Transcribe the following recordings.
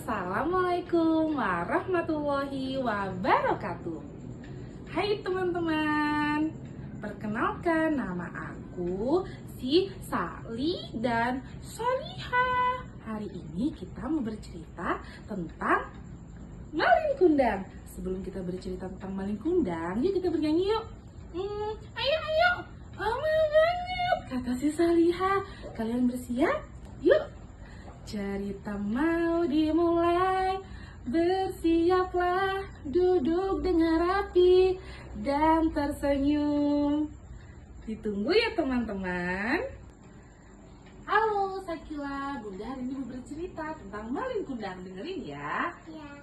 Assalamualaikum warahmatullahi wabarakatuh. Hai teman-teman, perkenalkan nama aku si Sali dan Soliha. Hari ini kita mau bercerita tentang Malin Kundang. Sebelum kita bercerita tentang Malin Kundang, yuk kita bernyanyi yuk. Ayo, lama banget, kata si Saliha. Kalian bersiap? Yuk. Cerita mau dimulai, bersiaplah, duduk dengan rapi dan tersenyum. Ditunggu ya teman-teman. Halo Sakila, Bunda hari ini mau bercerita tentang Malin Kundang. Dengerin ya.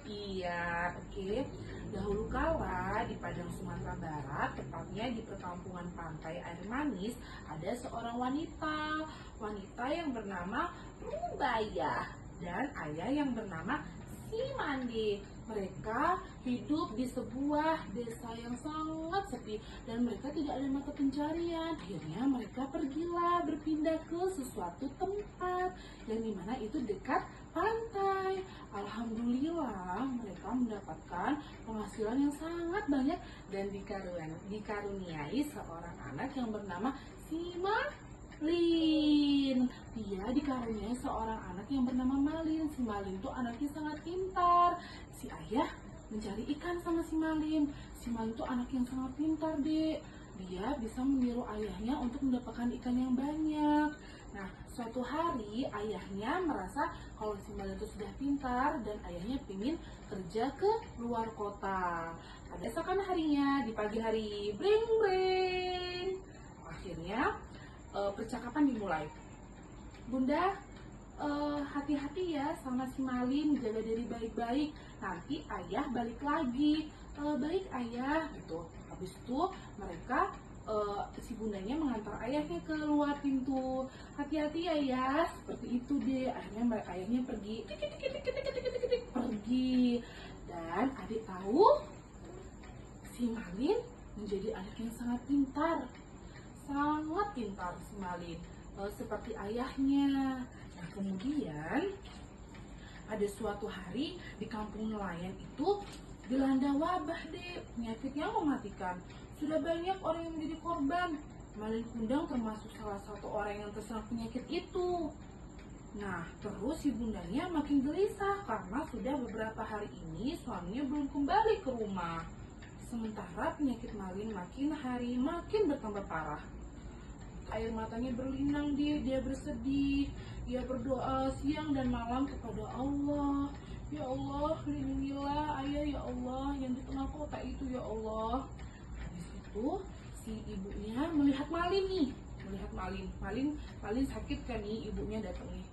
Iya, oke. Dahulu kala di Padang Sumatera Barat, tepatnya di perkampungan pantai air manis, ada seorang wanita. Wanita yang bernama Rubaiyah dan ayah yang bernama Simandi. Mereka hidup di sebuah desa yang sangat sepi dan mereka tidak ada mata pencarian. Akhirnya mereka pergilah berpindah ke sesuatu tempat yang dimana itu dekat pantai. Alhamdulillah mereka mendapatkan penghasilan yang sangat banyak dan dikaruniai seorang anak yang bernama Malin. Dia dikaruniai seorang anak yang bernama Malin. Si Malin itu anaknya sangat pintar. Si ayah mencari ikan sama si Malin. Si Malin itu anak yang sangat pintar, Dek. Dia bisa meniru ayahnya untuk mendapatkan ikan yang banyak. Nah, suatu hari ayahnya merasa kalau si Malin itu sudah pintar dan ayahnya ingin kerja ke luar kota. Pada esokan harinya, di pagi hari, bring bring. Akhirnya percakapan dimulai. Bunda, hati-hati ya sama si Malin, jaga diri baik-baik. Nanti ayah balik lagi. Baik ayah, gitu. Habis itu mereka si bundanya mengantar ayahnya ke luar pintu. Hati-hati ya, seperti itu deh. Akhirnya ayahnya pergi, pergi. Dan adik tahu, si Malin menjadi anak yang sangat pintar. Sangat pintar si Malin, seperti ayahnya. Nah, kemudian ada suatu hari di kampung nelayan itu dilanda wabah deh, penyakitnya mematikan. Sudah banyak orang yang menjadi korban. Malin Kundang termasuk salah satu orang yang terserang penyakit itu. Nah, terus si bundanya makin gelisah karena sudah beberapa hari ini suaminya belum kembali ke rumah. Sementara penyakit Malin makin hari makin bertambah parah. Air matanya berlinang, dia bersedih. Dia berdoa siang dan malam kepada Allah. Ya Allah, lindungilah ayah ya Allah yang di tengah kota itu ya Allah. Habis itu si ibunya melihat Malin nih. Melihat Malin sakit kan nih, ibunya datang nih.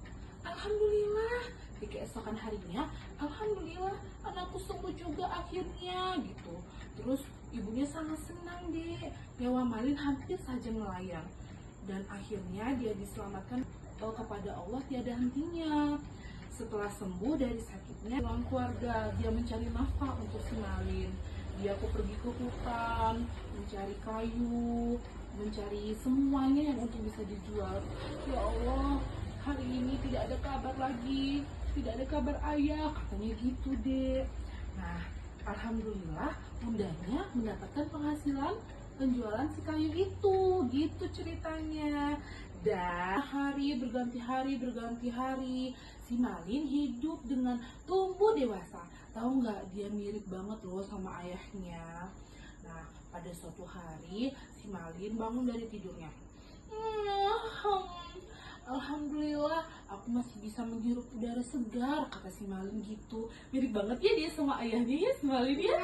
Alhamdulillah, di keesokan harinya, alhamdulillah anakku sembuh juga akhirnya gitu. Terus ibunya sangat senang deh, nyawa Malin hampir saja melayang. Dan akhirnya dia diselamatkan kepada Allah tiada hentinya. Setelah sembuh dari sakitnya, pulang keluarga, dia mencari nafkah untuk si Malin. Dia pergi ke hutan, mencari kayu, mencari semuanya yang untuk bisa dijual. Ya Allah, hari ini tidak ada kabar lagi, tidak ada kabar ayah, katanya gitu deh. Nah, alhamdulillah bundanya mendapatkan penghasilan penjualan si kayu itu, gitu ceritanya. Dan hari berganti hari, si Malin hidup dengan tumbuh dewasa. Tahu nggak, dia mirip banget loh sama ayahnya. Nah, pada suatu hari si Malin bangun dari tidurnya. Alhamdulillah, aku masih bisa menghirup udara segar, kata si Malin gitu. Mirip banget ya dia sama ayahnya ya, si Malin ya.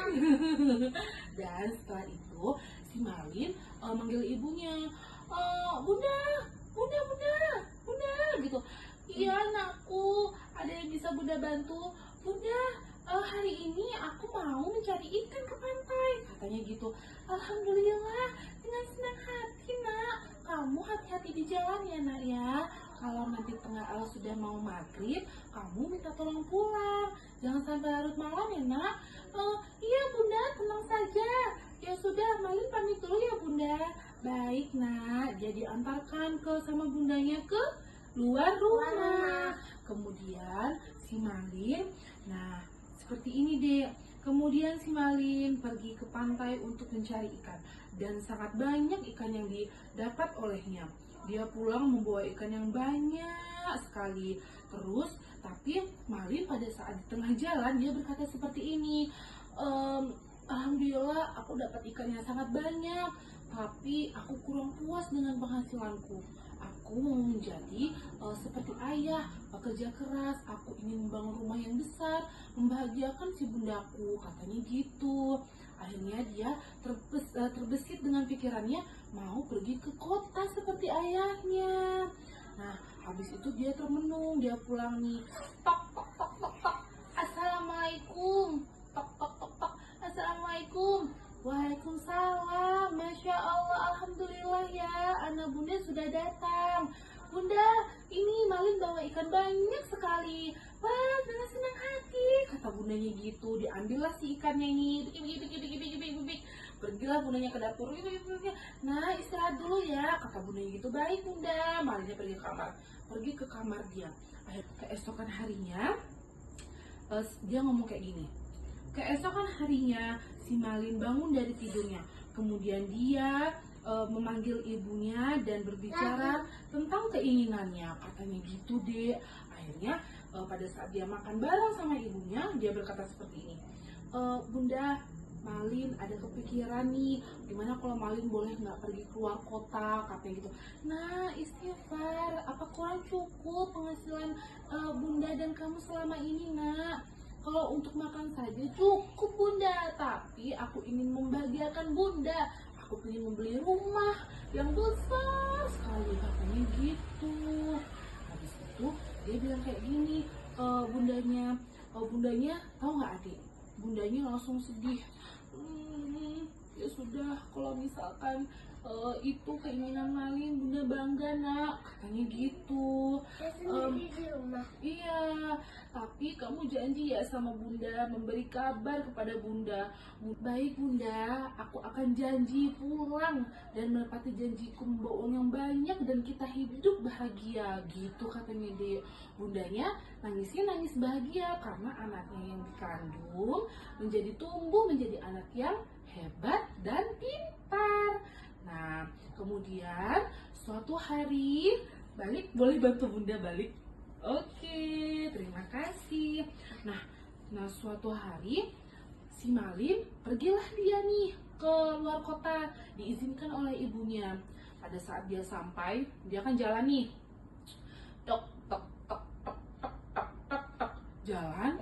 Dan setelah itu, si Malin manggil ibunya. Bunda, gitu. Iya anakku, ada yang bisa Bunda bantu? Bunda, hari ini aku mau mencari ikan ke pantai, katanya gitu. Alhamdulillah, dengan senang hati nak. Kamu hati-hati di jalan ya nak ya. Kalau nanti sudah mau maghrib, kamu minta tolong pulang. Jangan sampai larut malam ya nak. Iya bunda, tenang saja. Ya sudah, Malin pamit dulu ya bunda. Baik nak, dia diantarkan sama bundanya ke luar rumah. Kemudian si Malin, nah seperti ini deh. Kemudian si Malin pergi ke pantai untuk mencari ikan dan sangat banyak ikan yang didapat olehnya. Dia pulang membawa ikan yang banyak sekali. Terus, tapi Malin pada saat di tengah jalan dia berkata seperti ini, Alhamdulillah aku dapat ikan yang sangat banyak, tapi aku kurang puas dengan penghasilanku. Aku mau menjadi seperti ayah, pekerja keras. Aku ingin membangun rumah yang besar, membahagiakan si bundaku, katanya gitu. Akhirnya dia terbesit dengan pikirannya mau pergi ke kota seperti ayahnya. Nah, habis itu dia termenung, dia pulang nih. Tok tok tok tok tok. Assalamualaikum. Tok tok tok tok. Assalamualaikum. Waalaikumsalam. Masya Allah, alhamdulillah ya, anak bunda sudah datang. Bunda, ini Malin bawa ikan banyak sekali. Wah, dengan senang hati, kata bundanya gitu. Diambillah si ikannya ini. Pergilah bundanya ke dapur. Nah, istirahat dulu ya, kata bundanya gitu. Baik bunda. Malinnya pergi ke kamar. Pergi ke kamar dia. Keesokan harinya, dia ngomong kayak gini. Keesokan harinya, si Malin bangun dari tidurnya. Kemudian dia memanggil ibunya dan berbicara tentang keinginannya. Katanya gitu deh. Akhirnya pada saat dia makan bareng sama ibunya, dia berkata seperti ini. Bunda, Malin ada kepikiran nih, gimana kalau Malin boleh nggak pergi keluar kota, katanya gitu. Nah, istighfar, apa kurang cukup penghasilan bunda dan kamu selama ini, nak? Kalau untuk makan saja cukup bunda, tapi aku ingin membahagiakan bunda. Aku ingin membeli rumah yang besar sekali, katanya gitu. Habis itu dia bilang kayak gini, bundanya tahu nggak adik? Bundanya langsung sedih. Ya sudah, kalau misalkan itu keinginan Malin, bunda bangga nak, katanya gitu. Sendiri di rumah. Iya, tapi kamu janji ya sama bunda, memberi kabar kepada bunda. Baik bunda, aku akan janji pulang dan menepati janjiku membawa uang yang banyak dan kita hidup bahagia, gitu katanya deh. Bundanya nangisnya nangis bahagia karena anaknya yang dikandung tumbuh menjadi anak yang hebat dan pintar. Nah, kemudian suatu hari balik, boleh bantu bunda balik? Oke, terima kasih. Nah, suatu hari si Malin pergilah dia nih ke luar kota, diizinkan oleh ibunya. Pada saat dia sampai, dia kan jalan nih. Tok tok tok tok tok tok tok tok. Jalan.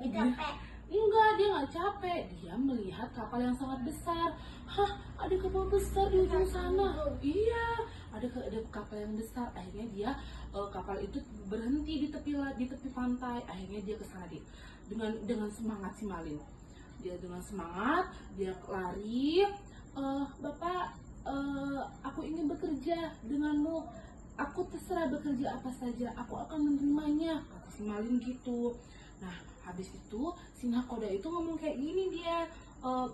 Enggak, dia nggak capek. Dia melihat kapal yang sangat besar. Hah, ada kapal besar di ujung sana. Iya, ada kapal yang besar. Akhirnya dia kapal itu berhenti di tepi pantai. Akhirnya dia ke sana dengan semangat si Malin. Dia dengan semangat, dia lari. Bapak, aku ingin bekerja denganmu. Aku terserah bekerja apa saja. Aku akan menerimanya, kata si Malin gitu. Nah, habis itu si nakoda itu ngomong kayak gini dia,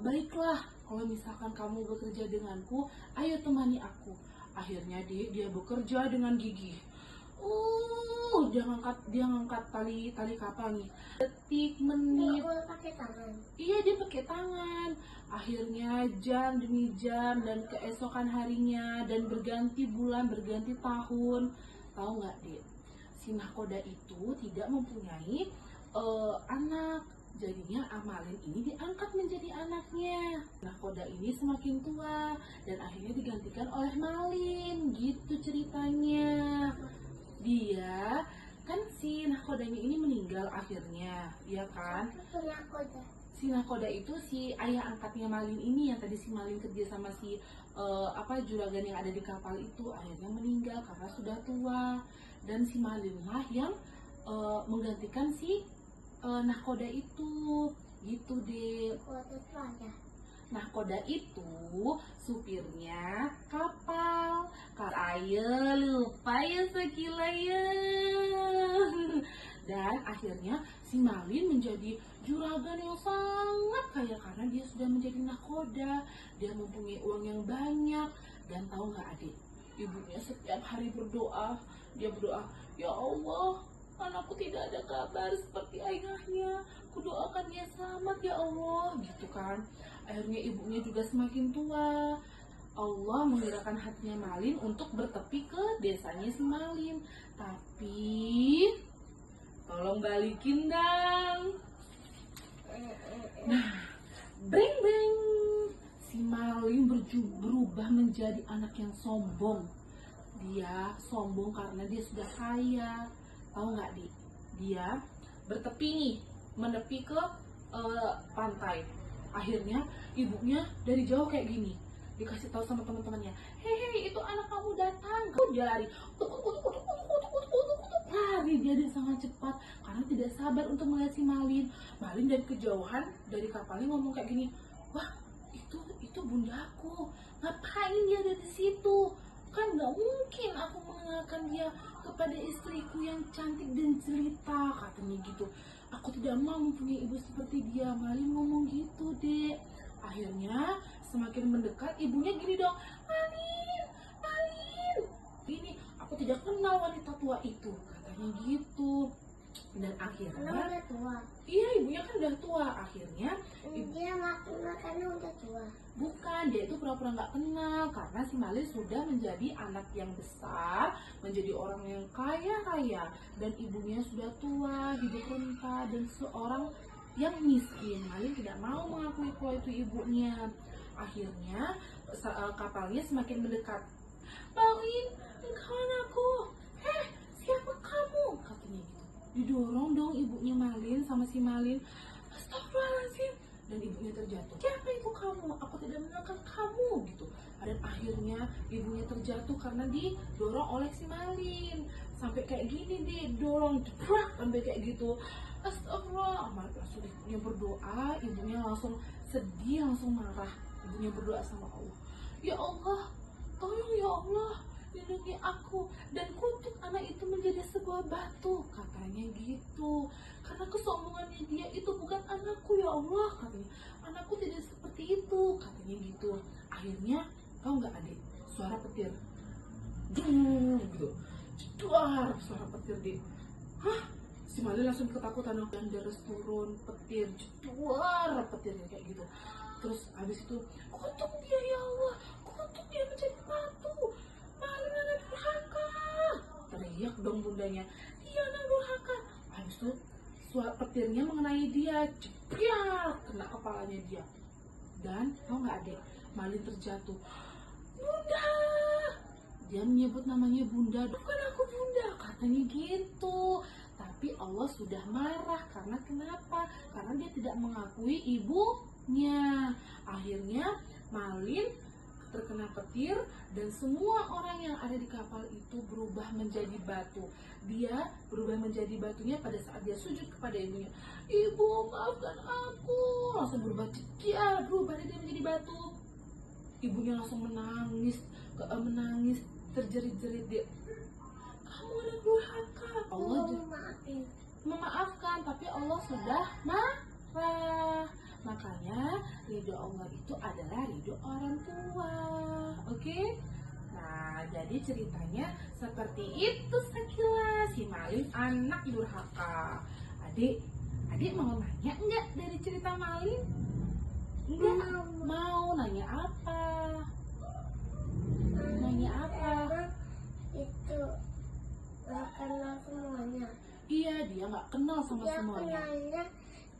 baiklah kalau misalkan kamu bekerja denganku, ayo temani aku. Akhirnya dia bekerja dengan gigih. Dia ngangkat tali kapal nih. Detik, menit. Pakai tangan. Iya, dia pakai tangan. Akhirnya jam demi jam dan keesokan harinya dan berganti bulan, berganti tahun. Tahu nggak, Dek? Si nakoda itu tidak mempunyai anak. Jadinya Malin ini diangkat menjadi anaknya. Nakoda ini semakin tua dan akhirnya digantikan oleh Malin. Gitu ceritanya. Dia kan si nakodanya ini meninggal akhirnya, ya kan? Si nakoda itu si ayah angkatnya Malin ini yang tadi si Malin kerja sama si juragan yang ada di kapal itu, akhirnya meninggal karena sudah tua. Dan si Malin lah yang menggantikan si nakoda itu, gitu deh. Nakoda itu supirnya kapal. Karaya lupa ya sekila ya. Dan akhirnya si Malin menjadi juragan yang sangat kaya karena dia sudah menjadi nakoda. Dia mempunyai uang yang banyak. Dan tahu nggak adik? Ibunya setiap hari berdoa, dia berdoa, ya Allah, anakku tidak ada kabar seperti ayahnya, kudoakan dia selamat ya Allah, gitu kan. Akhirnya ibunya juga semakin tua. Allah menggerakkan hatinya Malin untuk bertepi ke desanya si Malin. Tapi tolong balikin dong. Nah, breng breng, si Malin berubah menjadi anak yang sombong. Dia sombong karena dia sudah kaya. Tahu nggak, Di? Dia bertepi nih, menepi ke pantai. Akhirnya ibunya dari jauh kayak gini, dikasih tahu sama teman-temannya, hei itu anak kamu datang. Dia lari, lari dia sangat cepat karena tidak sabar untuk melihat si Malin. Malin dari kejauhan dari kapalnya ngomong kayak gini, wah itu bundaku, ngapain dia ada di situ? Kan nggak mungkin aku mengenalkan dia kepada istriku yang cantik dan jelita, katanya gitu. Aku tidak mau mempunyai ibu seperti dia. Malin ngomong gitu, Dek. Akhirnya semakin mendekat, ibunya gini dong, Malin, Malin, ini aku tidak kenal wanita tua itu, katanya gitu. Dan akhirnya, udah tua. iya ibunya kan udah tua. Akhirnya Dia nggak kenal karena udah tua. bukan, dia itu pura-pura nggak kenal karena si Malin sudah menjadi anak yang besar, menjadi orang yang kaya raya, dan ibunya sudah tua, hidup renta, dan seorang yang miskin. Malin tidak mau mengakui kalau itu ibunya. Akhirnya kapalnya semakin mendekat. Malin, engkau anakku. Siapa kamu? Katanya gitu. Didorong dong ibunya Malin sama si Malin. Astagfirullahaladzim. Dan ibunya terjatuh. Siapa itu kamu? Aku tidak mengenalkan kamu, gitu. Dan akhirnya ibunya terjatuh karena didorong oleh si Malin. Sampai kayak gini didorong, sampai kayak gitu. Astagfirullah. Langsung ibunya berdoa, ibunya langsung sedih, langsung marah. Ibunya berdoa sama Allah, ya Allah, tolong ya Allah, lindungi aku dan kutuk anak itu menjadi sebuah batu, katanya gitu. Karena kesombongannya dia itu bukan anakku ya Allah, katanya. Anakku tidak seperti itu, katanya gitu. Akhirnya, tahu nggak Adik, suara petir, gitu, jedar, suara petir deh. Hah? Si Malin langsung ketakutan dan deres turun, petir, jedar, petirnya kayak gitu. Terus habis itu, kutuk dia ya Allah, kutuk dia menjadi batu. Malin anak durhaka, teriak dong bundanya, dia anak durhaka. Habis itu suara petirnya mengenai dia, jepret, kena kepalanya dia. Dan tau nggak Adek, Malin terjatuh. Bunda, dia menyebut namanya Bunda, bukan aku Bunda, katanya gitu. Tapi Allah sudah marah karena kenapa? Karena dia tidak mengakui ibunya. Akhirnya Malin terkena petir dan semua orang yang ada di kapal itu berubah menjadi batu. Dia berubah menjadi batunya pada saat dia sujud kepada ibunya. Ibu, maafkan aku. Langsung berubah cekiar, berubah dia menjadi batu. Ibunya langsung menangis, terjerit-jerit dia. Kamu anak durhaka. Allah memaafkan, tapi Allah sudah marah. Makanya ridho Allah itu adalah ridho orang tua. Oke? Nah, jadi ceritanya seperti itu sekilas. Si Malin anak durhaka. Adik mau nanya enggak dari cerita Malin? Enggak. Mau nanya apa? Nanya apa? Itu nggak kenal semuanya. Iya, dia nggak kenal sama Dia semuanya. kenalnya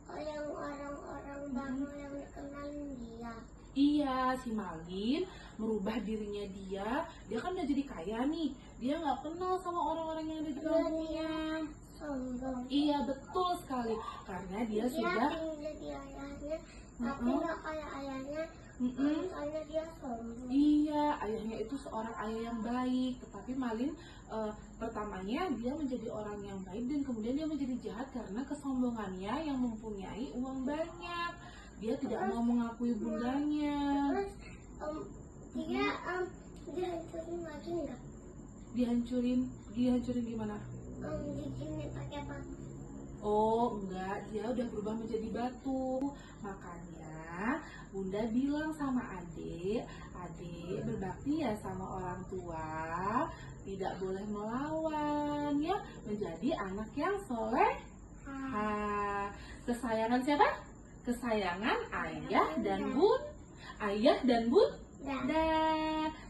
yang orang-orang baru yang dikenalin dia. Iya, si Malin merubah dirinya dia kan udah jadi kaya nih. Dia nggak kenal sama orang-orang yang ada di kampungnya. Sombong. Iya, betul sekali. Karena dia sudah ingin jadi ayahnya, tapi nggak kayak ayahnya. Soalnya dia sombong. Iya, ayahnya itu seorang ayah yang baik. Tetapi Malin pertamanya dia menjadi orang yang baik dan kemudian dia menjadi jahat karena kesombongannya yang mempunyai uang banyak. Dia tidak mau mengakui bundanya. Terus dia dihancurin lagi nggak? Dihancurin gimana? Bikinnya pakai apa? Oh enggak, dia udah berubah menjadi batu. Makanya Bunda bilang sama adik, adik berbakti ya sama orang tua, tidak boleh melawan ya, menjadi anak yang soleh. Kesayangan siapa? Kesayangan ayah dan bun. Ayah dan bunda.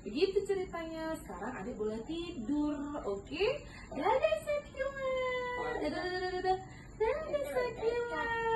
Begitu ceritanya. Sekarang adik boleh tidur, oke? Dadah Sakila. Dadah Sakila.